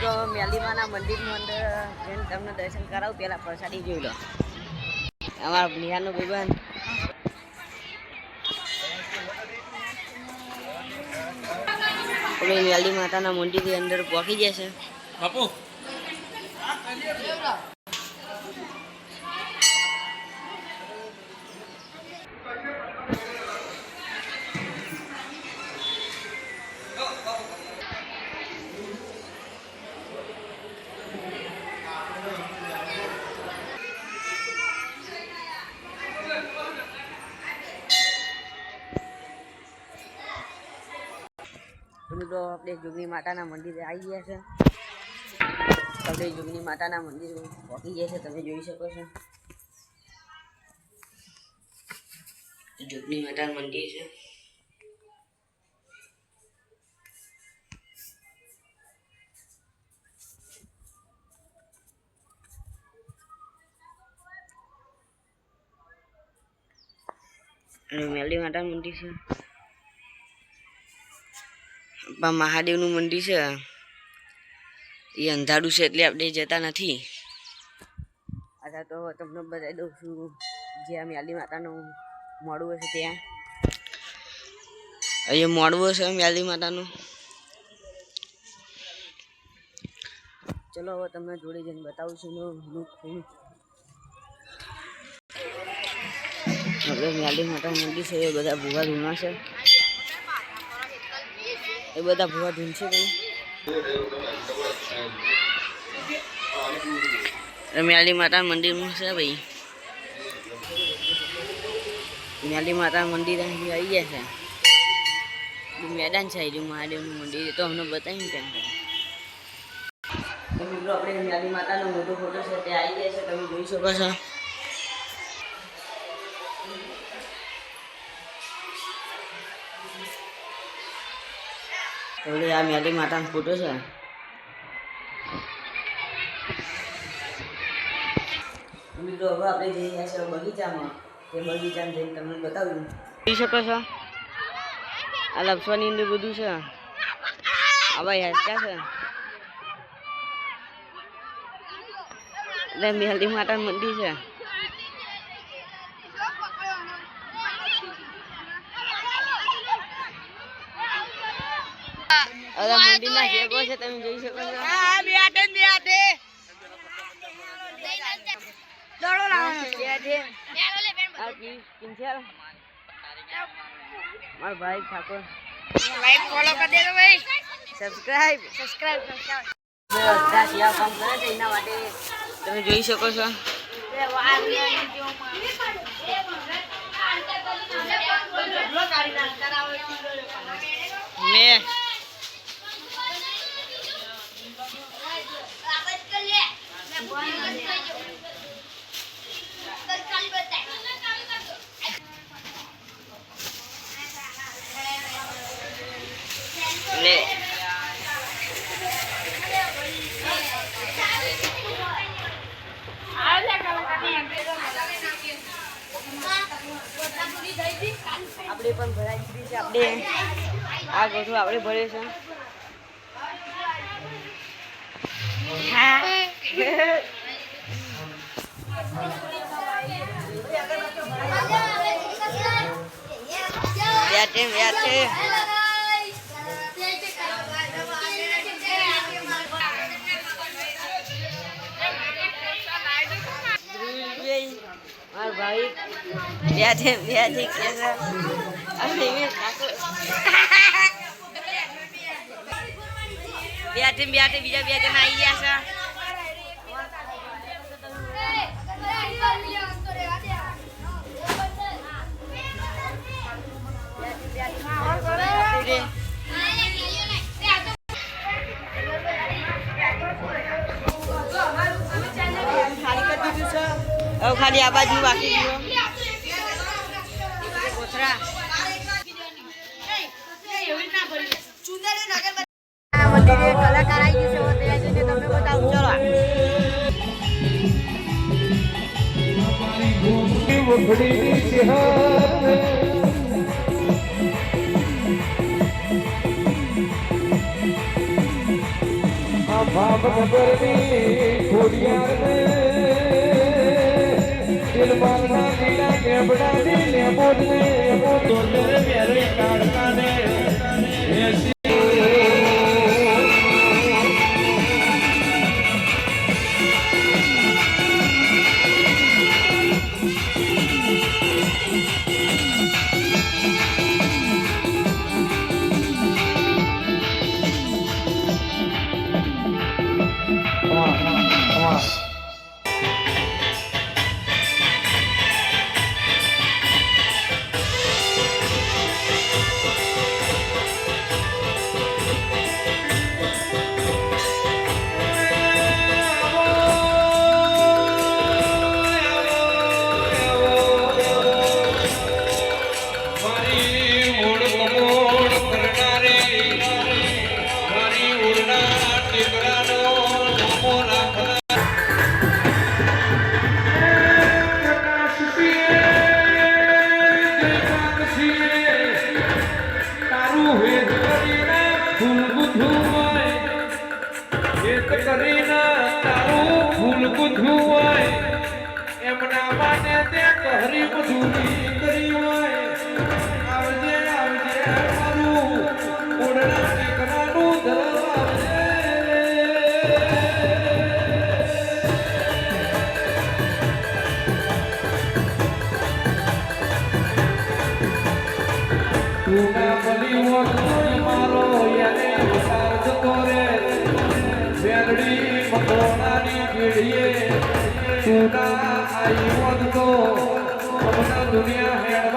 મિત્રો મેલીમાના મંદિરમાં અંદર જઈને તમને દર્શન કરાવું. પહેલાં પ્રસાદી જોઈ લો. અમારા નિહાળનો ભાઈબંધ મેલી માતાના મંદિરની અંદર પહોંચી જશે. બાપુ તો આપણે જોગણી માતાના મંદિરે આવી ગયા છે. આપણે જોગણી માતાના મંદિર પહોંચી ગયા છે. તમે જોઈ શકો છો જોગણી માતાનું મંદિર છે. અને મેલી માતાનું મંદિર છે. મહાદેવનું મંદિર છે. એ અંધારું છે એટલે આપણે જતા નથી. અથવા તો તમને બતાવી દઉં છું જ્યાં મેલી માતાનું મોડવું હશે ત્યાં. અહીંયા મોડવું હશે મેલી માતાનું. ચલો હવે તમને જોડે જઈને બતાવું છું હવે મેલી માતાનું મંદિર છે. એ બધા ભૂવા ધૂણા છે. એ બધા ભૂવા ધૂન છે ભાઈ. મેલી માતા મંદિરમાં છે ભાઈ. મેલી માતા મંદિર અહીં આવી ગયા છે. મેદાન છે મહાદેવનું મંદિર. તો અમને બતાવીને કેમ તો મિત્રો આપણે મેલી માતાનો મોટો ફોટો છે તે આવી ગયા છે. તમે જોઈ શકો છો. હવે આ મેલી માતાનો ફોટો છે. મિત્રો હવે આપણે જઈ રહ્યા છીએ બગીચામાં. તે બગીચામાં જઈને તમને બતાવ્યું. જોઈ શકો છો આ લપસવાની અંદર બધું છે. આ ભાઈ હસકા છે. એટલે મેલી માતાનું મંદિર છે. મંદિરના શેકો છે. તમે જોઈ શકો છો. મારો ભાઈ ઠાકોર ફોલો કરી દેજો ભાઈ. સબસ્ક્રાઇબ બધા સેવા કામ કરે છે એના માટે તમે જોઈ શકો છો. મેં આપણે પણ ભરાઈ દીધી છે. આપણે આ ગોઠું આપણે ભરે છે. મારો ભાઈ બે કે બીજા બે જણા આવી ગયા છે. હવે ખાલી આ બાજુ બાકી ગયો કોથરા. મંદિરે કલાકાર આવી ગયું છે. તમે બતાવું. ચલો બાપ ખબરની ખોડિયાર દિલબાગના લીલા કેબડાની લેબોડને એમો તોલે મેરે કાળકાને એમના માટે તે કહરી મજૂરી કરી હોય આવજે આવજે મારું ઓડણા દીકરાનું દરવાજે તું ના બની હોય મારો યાને વિચાર જતો રે વેલડી મકોણાની પીડીએ તું ના आई मत तो अपना दुनिया है